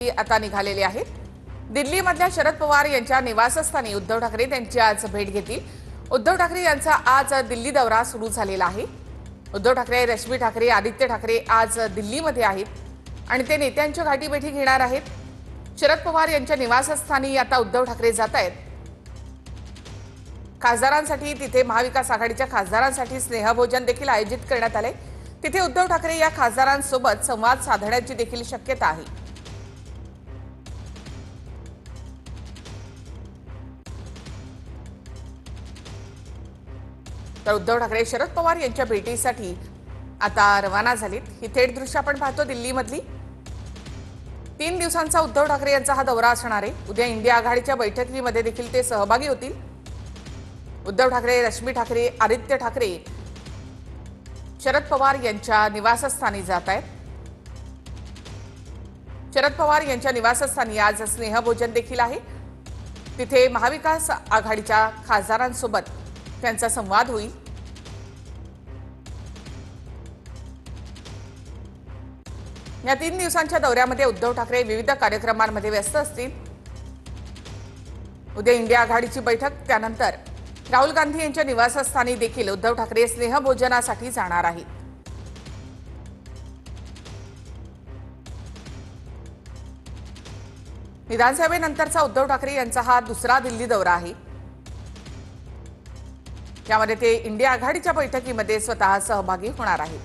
आता निघालेले आहेत। दिल्लीमधल्या शरद पवार यांच्या निवासस्थानी उद्धव ठाकरे त्यांची आज भेट घेतील। उद्धव ठाकरे यांचा आज दिल्ली दौरा सुरू झालेला आहे। उद्धव ठाकरे, रश्मी ठाकरे, आदित्य ठाकरे आज दिल्लीमध्ये आहेत आणि ते नेत्यांच्या गाठीभेटी घेणार आहेत। शरद पवार यांच्या निवासस्थानी आता उद्धव ठाकरे जात आहेत। खासदारांसाठी तिथे महाविकास आघाडीच्या खासदारांसाठी स्नेहभोजन देखील आयोजित करण्यात आले। तिथे उद्धव ठाकरे या खासदारांसोबत संवाद साधण्याची देखील शक्यता आहे। तर उद्धव ठाकरे शरद पवार यांच्या भेटीसाठी आता रवाना झालीत। ही थेट दृश्य आपण पाहतो दिल्लीमधली। 3 दिवसांचा उद्धव ठाकरे यांचा हा दौरा असणार आहे। उद्या इंडिया आघाडीच्या बैठकीमध्ये देखील ते सहभागी होतील। उद्धव ठाकरे, रश्मी ठाकरे, आदित्य ठाकरे शरद पवार यांच्या निवासस्थानी जात आहेत। शरद पवार यांच्या निवासस्थानी आज स्नेहभोजन देखील आहे। तिथे महाविकास आघाडीच्या खासदारांसोबत त्यांचा संवाद होईल। या 3 दिवसांच्या दौऱ्यामध्ये उद्धव ठाकरे विविध कार्यक्रमांमध्ये व्यस्त असतील। उद्या इंडिया आघाडीची बैठक, त्यानंतर राहुल गांधी यांच्या निवासस्थानी देखील उद्धव ठाकरे स्नेहभोजनासाठी जाणार आहेत। विधानसभेनंतरचा उद्धव ठाकरे यांचा हा दुसरा दिल्ली दौरा आहे। यामध्ये ते इंडिया आघाडीच्या बैठकीमध्ये स्वतः सहभागी होणार आहेत।